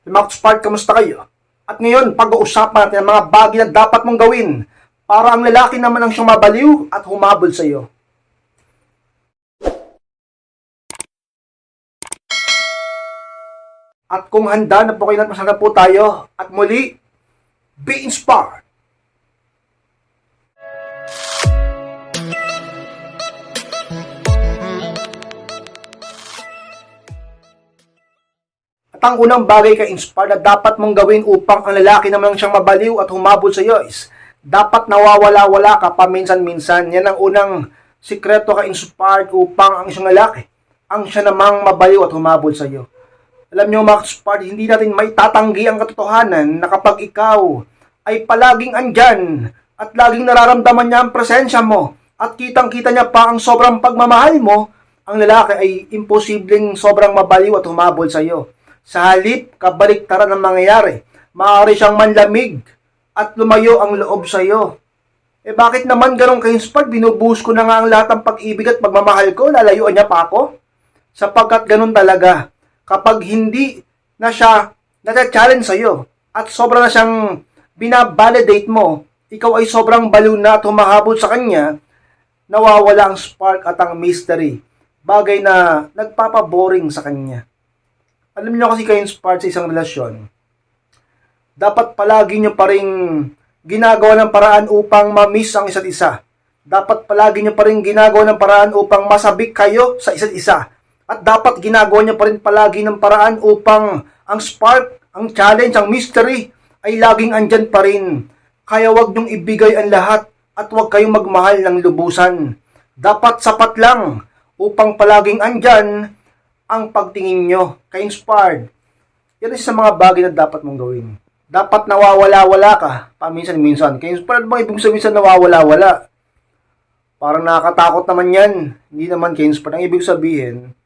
Mga Spark, kamusta kayo? At ngayon, pag-uusapan natin ang mga bagay na dapat mong gawin para ang lalaki naman ang siyang mabaliw at humabol sa iyo. At kung handa na po kayo at masarap po tayo, at muli, be inspired! At ang unang bagay ka-inspire na dapat mong gawin upang ang lalaki naman siyang mabaliw at humabol sa iyo is dapat nawawala-wala ka paminsan-minsan. Yan ang unang sikreto ka-inspired upang ang isang lalaki ang siya namang mabaliw at humabol sa iyo. Alam niyo mga ka-inspired, hindi natin may tatanggi ang katotohanan na kapag ikaw ay palaging andyan at laging nararamdaman niya ang presensya mo at kitang-kita niya pa ang sobrang pagmamahal mo, ang lalaki ay imposibleng sobrang mabaliw at humabol sa iyo. Sa halip, kabaliktaran ang mangyayari. Maaari siyang manlamig at lumayo ang loob sa iyo. Bakit naman ganun ka-inspired? Binubuhos ko na nga ang lahat ng pag-ibig at pagmamahal ko, lalayuan niya pa ako? Sapagkat ganun talaga. Kapag hindi na siya nata-challenge sa iyo at sobra na siyang binabalidate mo, ikaw ay sobrang baliw na at humahabol sa kanya, nawawala ang spark at ang mystery. Bagay na nagpapaboring sa kanya. Alam niyo kasi ka-inspired sa isang relasyon, dapat palagi niyo pa rin ginagawa ng paraan upang ma-miss ang isa't isa. Dapat palagi niyo pa rin ginagawa ng paraan upang masabik kayo sa isa't isa. At dapat ginagawa niyo pa rin palagi ng paraan upang ang spark, ang challenge, ang mystery ay laging andyan pa rin. Kaya wag niyong ibigay ang lahat at wag kayong magmahal ng lubusan. Dapat sapat lang upang palaging andyan ang pagtingin nyo, ka-inspired. Yan isa sa mga bagay na dapat mong gawin. Dapat nawawala-wala ka, paminsan-minsan. Ka-inspired, bang ibig sabihin sa nawawala-wala? Parang nakakatakot naman yan. Hindi naman ka-inspired. Ang ibig sabihin,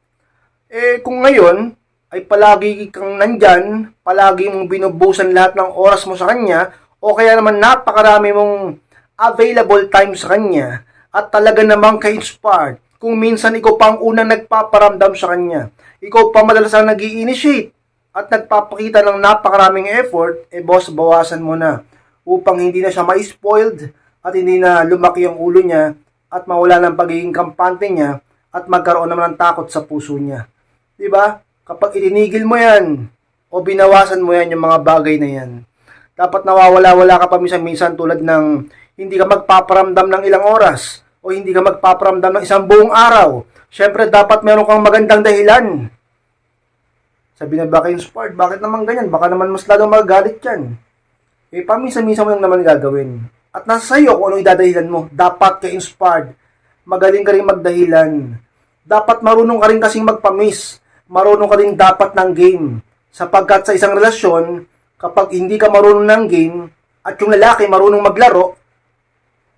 kung ngayon, ay palagi kang nandyan, palagi mong binubusan lahat ng oras mo sa kanya, o kaya naman napakarami mong available time sa kanya, at talaga namang ka-inspired, kung minsan ikaw pa ang unang nagpaparamdam sa kanya. Ikaw pa madalas ang nag-i-initiate at nagpapakita ng napakaraming effort, boss, bawasan mo na upang hindi na siya ma-spoiled at hindi na lumaki ang ulo niya at mawala ng pagiging kampante niya at magkaroon naman ng takot sa puso niya. Diba? Kapag itinigil mo yan o binawasan mo yan yung mga bagay na yan, dapat nawawala-wala ka pa minsan-minsan tulad ng hindi ka magpaparamdam ng ilang oras o hindi ka magpaparamdam ng isang buong araw. Siyempre, dapat meron kang magandang dahilan. Sabi na, baka inspired, bakit naman ganyan? Baka naman mas lalong magagalit yan. Paminsan-minsan mo lang naman gagawin. At nasa sa'yo kung anong idadahilan mo. Dapat ka-inspired. Magaling ka rin magdahilan. Dapat marunong ka rin kasing magpamis. Marunong ka rin dapat ng game. Sapagkat sa isang relasyon, kapag hindi ka marunong ng game, at yung lalaki marunong maglaro,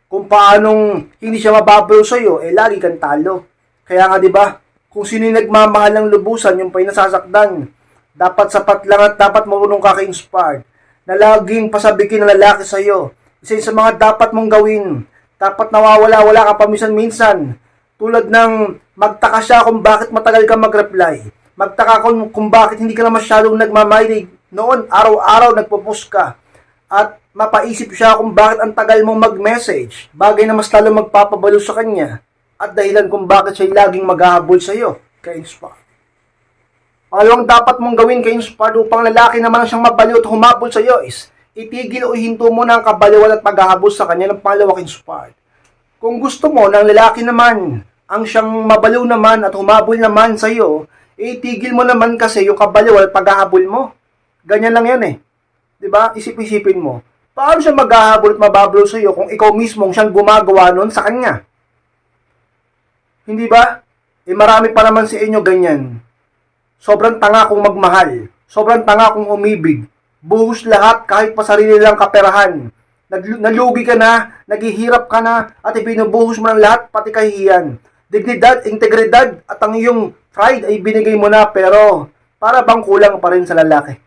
kung paanong hindi siya mababalo sa iyo, lagi kang talo. Kaya nga 'di ba, kung sino yung nagmamahal ng lubusan, yung pa'y nasasaktan. Dapat sapat lang at dapat marunong ka ka-inspired na laging pasabikin ng lalaki sa iyo. Isa sa mga dapat mong gawin. Dapat nawawala-wala ka paminsan-minsan. Tulad ng magtaka siya kung bakit matagal ka mag-reply. Magtaka kung bakit hindi ka na masyadong nagmamahal. Noon, araw-araw nagpo-post ka. At mapaisip siya kung bakit ang tagal mong mag-message. Bagay na mas lalo magpapabalo sa kanya. At dahilan kung bakit siya laging maghahabol sa iyo. Ka-inspire. Pangalawang dapat mong gawin ka-inspire upang lalaki naman siyang mabaliw at humabol sa iyo is itigil o ihinto mo na ang kabaliwan at paghahabol sa kanya ng pangalawa ka-inspire. Kung gusto mo ng lalaki naman ang siyang mabaliw naman at humabol naman sa iyo, itigil mo naman kasi yung kabaliwan at paghahabol mo. Ganyan lang yan eh. Diba? Isip-isipin mo. Paano siya maghahabol at mabablo sa iyo kung ikaw mismo siyang gumagawa nun sa kanya? Hindi ba? Marami pa naman sa inyo ganyan. Sobrang tanga kung magmahal. Sobrang tanga kung umibig. Buhos lahat kahit pa sarili lang kaperahan. Nalugi ka na, naghihirap ka na, at ibinubuhos mo ng lahat pati kahihiyan. Dignidad, integridad, at ang iyong pride ay binigay mo na pero para bang kulang pa rin sa lalaki.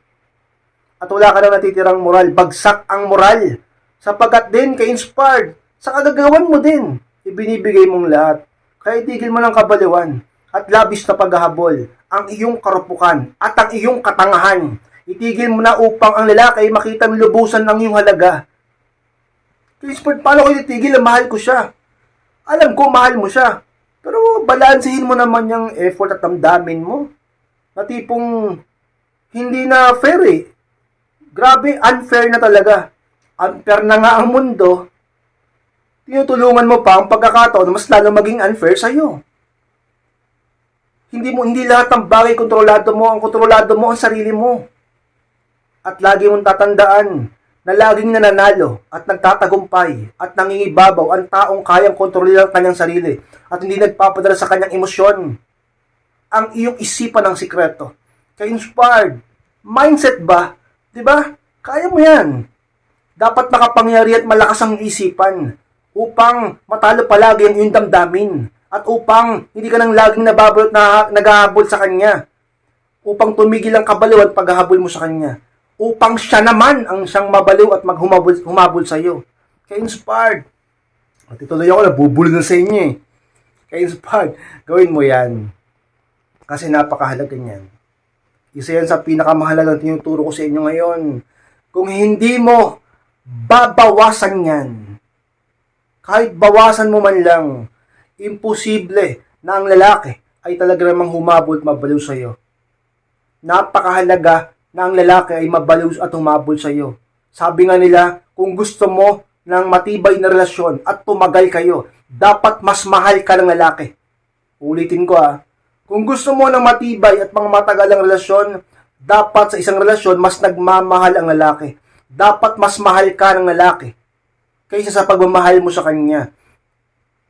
At wala ka na natitirang moral. Bagsak ang moral. Sapagkat din ka-inspired. Sa kagagawan mo din. Ibinibigay mong lahat. Kaya itigil mo ng kabaliwan. At labis na paghahabol. Ang iyong karupukan. At ang iyong katangahan. Itigil mo na upang ang lalaki ay makita ng lubusan ng iyong halaga. Kaya paano ko itigil na mahal ko siya? Alam ko, mahal mo siya. Pero balansehin mo naman yung effort at damdamin mo. Na tipong hindi na fair eh. Grabe, unfair na talaga. Unfair na nga ang mundo. Tinutulungan mo pa ang pagkakataon na mas lalo maging unfair sa'yo. Hindi lahat ng bagay kontrolado mo. Ang kontrolado mo ang sarili mo. At lagi mong tatandaan na laging nananalo at nagtatagumpay at nangingibabaw ang taong kayang kontrolin ang kanyang sarili at hindi nagpapadala sa kanyang emosyon. Ang iyong isipan ng sikreto. Kaya inspired. Mindset ba? Diba? Kaya mo yan. Dapat makapangyari at malakas ang isipan upang matalo palagi ang iyong damdamin at upang hindi ka nang laging nababalot na naghahabol sa kanya. Upang tumigil ang kabaliw at paghahabol mo sa kanya. Upang siya naman ang siyang mabaliw at humabol sa iyo. Kaya inspired. At ituloy ako, nabubulol na sa inyo eh. Kaya inspired, gawin mo yan. Kasi napakahalaga niyan. Isa yan sa pinakamahalagang tinuturo ko sa inyo ngayon. Kung hindi mo babawasan yan, kahit bawasan mo man lang, imposible na ang lalaki ay talaga namang humabol at mabaliw sa iyo. Napakahalaga na ang lalaki ay mabaliw at humabol sa iyo. Sabi nga nila, kung gusto mo ng matibay na relasyon at tumagal kayo, dapat mas mahal ka ng lalaki. Ulitin ko kung gusto mo ng matibay at matagal ang relasyon, dapat sa isang relasyon mas nagmamahal ang lalaki. Dapat mas mahal ka ng lalaki kaysa sa pagmamahal mo sa kanya.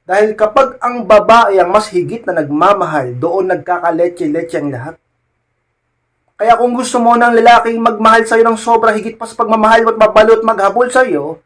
Dahil kapag ang babae ang mas higit na nagmamahal, doon nagkakaletse-letse ang lahat. Kaya kung gusto mo ng lalaking magmahal sa'yo ng sobra higit pa sa pagmamahal mo at mabalot maghabol sa'yo,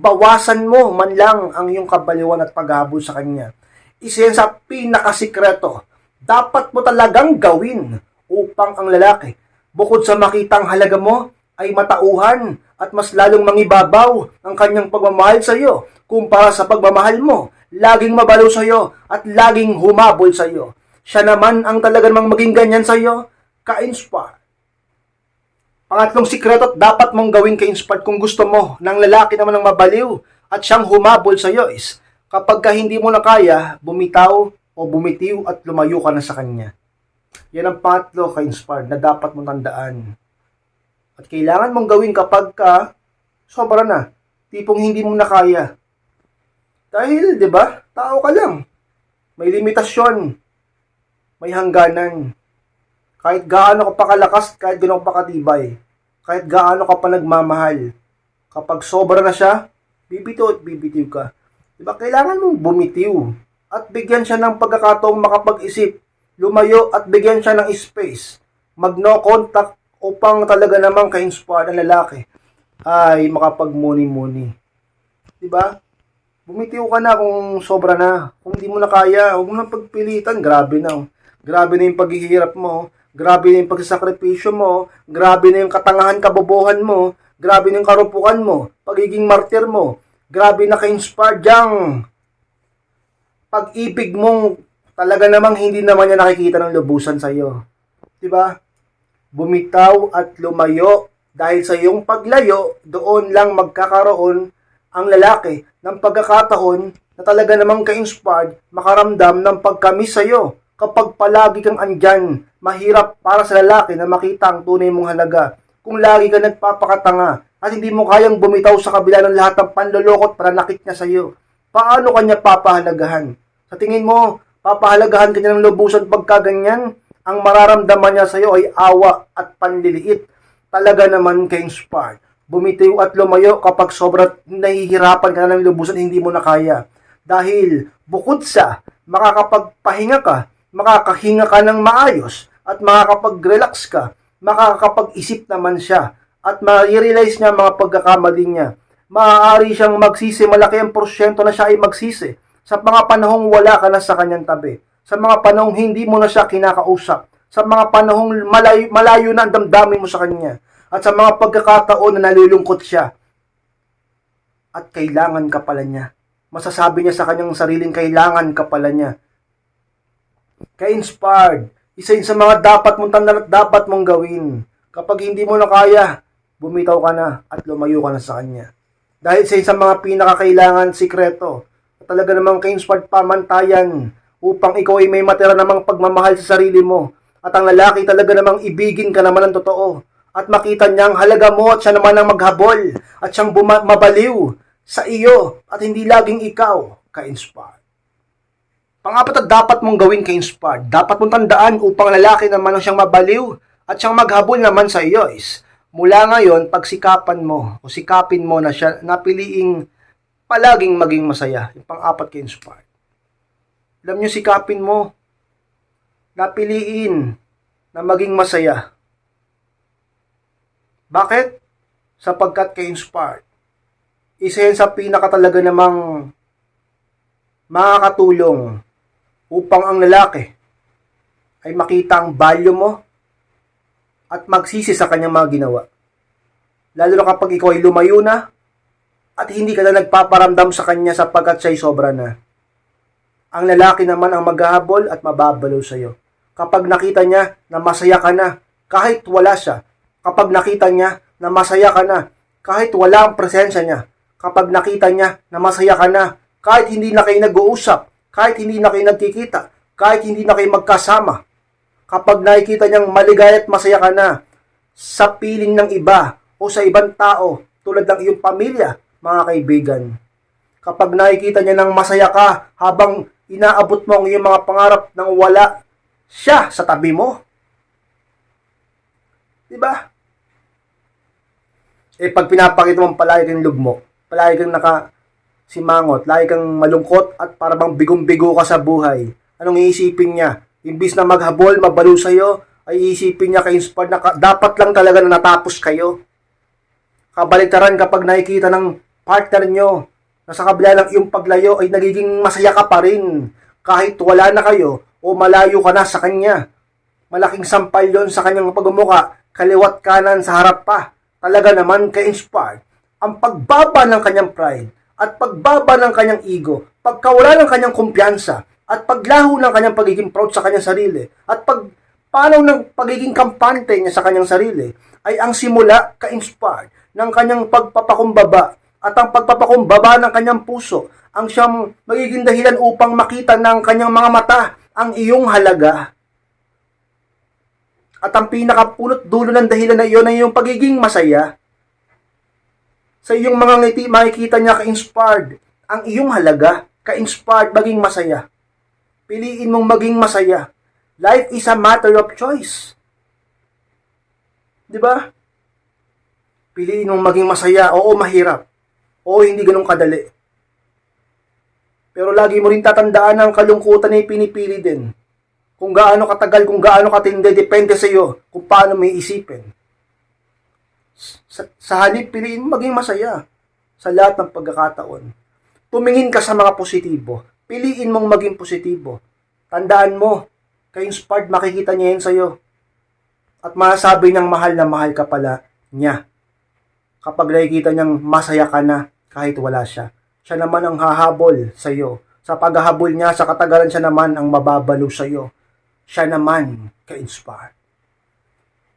bawasan mo man lang ang iyong kabaliwan at paghabol sa kanya. Isa yan sa pinakasikreto. Dapat mo talagang gawin upang ang lalaki, bukod sa makitang halaga mo, ay matauhan at mas lalong mangibabaw ang kanyang pagmamahal sa iyo kumpara sa pagmamahal mo. Laging mabalaw sa iyo at laging humabol sa iyo. Siya naman ang talagang maging ganyan sa iyo, ka-inspire. Pangatlong sikreto dapat mong gawin ka-inspired kung gusto mo ng lalaki naman ng mabaliw at siyang humabol sa iyo is kapag hindi mo na kaya, bumitaw o bumitiw at lumayo ka na sa kanya. Yan ang pangatlo ka-inspired na dapat mong tandaan. At kailangan mong gawin kapag sobra na, tipong hindi mo na kaya. Dahil, di ba, tao ka lang. May limitasyon. May hangganan. Kahit gaano ka pa kalakas, kahit gaano ka pa katibay, kahit gaano ka pa nagmamahal, kapag sobra na siya, bibitiw at bibitiw ka. Di ba, kailangan mong bumitiw at bigyan siya ng pagkakataong makapag-isip, lumayo at bigyan siya ng space, mag-no contact upang talaga namang ka-inspire ang lalaki ay makapag-muni-muni. Diba? Bumitiw ka na kung sobra na. Kung di mo na kaya, huwag mo na pagpilitan. Grabe na. Grabe na yung paghihirap mo. Grabe na yung pagsasakripisyo mo. Grabe na yung katangahan kabobohan mo. Grabe na yung karupukan mo. Pagiging martir mo. Grabe na ka-inspire diyang pag-ibig mong talaga namang hindi naman niya nakikita ng lubusan sa iyo. 'Di ba? Bumitaw at lumayo dahil sa iyong paglayo, doon lang magkakaroon ang lalaki ng pagkakataon na talaga namang ka-inspired, makaramdam ng pagkamis sa iyo. Kapag palagi kang andyan, mahirap para sa lalaki na makita ang tunay mong halaga. Kung lagi ka nagpapakatanga at hindi mo kayang bumitaw sa kabila ng lahat ng panlolokot para nakit niya sa iyo, paano kanya papahalagahan? Sa tingin mo, papahalagahan ka niya ng lubusan pagkaganyan? Ang mararamdaman niya sa iyo ay awa at panliliit. Talaga naman ka-inspired. Bumitiw at lumayo kapag sobrang nahihirapan ka na ng lubusan, hindi mo na kaya. Dahil bukod sa makakapagpahinga ka, makakahinga ka ng maayos, at makakapag-relax ka, makakapag-isip naman siya, at ma-realize niya mga pagkakamali niya. Maaari siyang magsisi, malaki ang porsyento na siya ay magsisi sa mga panahong wala ka na sa kanyang tabi, sa mga panahong hindi mo na siya kinakausap, sa mga panahong malayo na ang damdamin mo sa kanya, at sa mga pagkakataon na nalulungkot siya. At kailangan ka pala niya. Masasabi niya sa kanyang sariling kailangan ka pala niya. Ka-inspired. Isa yun sa mga dapat mong tandaan at dapat mong gawin. Kapag hindi mo na kaya, bumitaw ka na at lumayo ka na sa kanya. Dahil sa isang mga pinakakailangan sikreto, talaga namang ka-inspired pamantayan upang ikaw ay may matira namang pagmamahal sa sarili mo. At ang lalaki talaga namang ibigin ka naman ng totoo. At makita niyang halaga mo at siya naman ang maghabol at siyang mabaliw sa iyo at hindi laging ikaw ka-inspired. Pangapat at dapat mong gawin ka-inspired, dapat mong tandaan upang lalaki naman ang siyang mabaliw at siyang maghabol naman sa iyo is mula ngayon pagsikapan mo o sikapin mo na siya napiliing palaging maging masaya. Yung pang-apat ka-inspired. Alam niyo, sikapin mo napiliin na maging masaya. Bakit? Sapagkat ka-inspired. Isa yan sa pinakatalaga namang makakatulong upang ang lalaki ay makita ang value mo at magsisi sa kanyang mga ginawa. Lalo na kapag ikaw ay lumayo na at hindi ka na nagpaparamdam sa kanya sapagkat siya'y sobra na. Ang lalaki naman ang maghahabol at mababalo sa iyo. Kapag nakita niya na masaya ka na, kahit wala siya. Kapag nakita niya na masaya ka na, kahit wala ang presensya niya. Kapag nakita niya na masaya ka na, kahit hindi na kayo nag-uusap, kahit hindi na kayo nagkikita, kahit hindi na kayo magkasama. Kapag nakikita niyang maligaya at masaya ka na sa piling ng iba o sa ibang tao tulad ng iyong pamilya, mga kaibigan. Kapag nakikita niya ng masaya ka habang inaabot mo ang iyong mga pangarap nang wala siya sa tabi mo. Diba? Pag pinapakita mong palagi kang lugmok, palagi kang nakasimangot, lagi kang malungkot at parang bigong-bigo ka sa buhay, anong iisipin niya? Imbis na maghabol, mabalo sa'yo, ay iisipin niya ka-inspired na dapat lang talaga na natapos kayo. Kabaliktaran kapag nakikita ng partner nyo na sa kabila ng iyong paglayo ay nagiging masaya ka pa rin kahit wala na kayo o malayo ka na sa kanya. Malaking sampal yon sa kanyang pagmumuka, kaliwat kanan sa harap pa. Talaga naman ka-inspired ang pagbaba ng kanyang pride at pagbaba ng kanyang ego, pagkawala ng kanyang kumpiyansa at paglaho ng kanyang pagiging proud sa kanyang sarili at pagpanaw ng pagiging kampante niya sa kanyang sarili ay ang simula ka-inspired ng kanyang pagpapakumbaba at ang pagpapakumbaba ng kanyang puso ang siyang magiging dahilan upang makita ng kanyang mga mata ang iyong halaga. At ang pinakapulot dulo ng dahilan na iyon ay iyong pagiging masaya. Sa iyong mga ngiti, makikita niya ka-inspired ang iyong halaga, ka-inspired maging masaya. Piliin mong maging masaya. Life is a matter of choice. Diba? Piliin mong maging masaya. Oo, mahirap. Oo, hindi ganun kadali. Pero lagi mo rin tatandaan ang kalungkutan ay pinipili din. Kung gaano katagal, kung gaano katindi, depende sa iyo kung paano may isipin. Sa halip, piliin maging masaya sa lahat ng pagkakataon. Tumingin ka sa mga positibo. Piliin mong maging positibo. Tandaan mo, ka-inspired, makikita niya yan sa iyo. At masasabi niyang mahal na mahal ka pala niya. Kapag nakikita niyang masaya ka na kahit wala siya. Siya naman ang hahabol sa iyo. Sa paghahabol niya, sa katagalan siya naman ang mababalo sa iyo. Siya naman ka-inspired.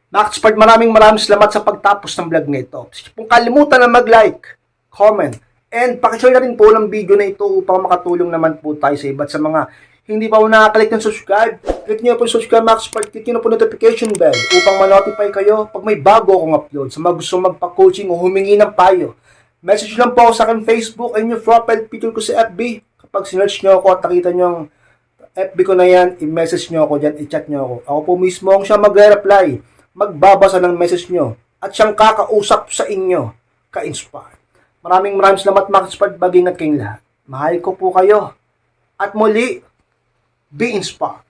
Naka-inspired, maraming salamat sa pagtapos ng vlog na ito. Kung kalimutan na mag-like, comment, and pakishare na rin po ng video na ito upang makatulong naman po tayo sa iba't sa mga hindi pa po nakakalik ng subscribe. Click nyo po yung subscribe, Naka-inspired, click nyo po notification bell upang ma-notify kayo pag may bago akong upload. Sa mga gusto magpa-coaching o humingi ng payo, message lang po ako sa akin Facebook and yung profile picture ko sa FB. Kapag sinearch nyo ako at nakita nyo ang FB ko na yan, i-message nyo ako dyan, i-chat nyo ako. Ako po mismo ang siya magre-reply, magbabasa ng message nyo, at siyang kakausap sa inyo, ka-inspired. Maraming salamat, Naka-inspired, mag-ingat kayong lahat. Mahal ko po kayo. At muli, be inspired.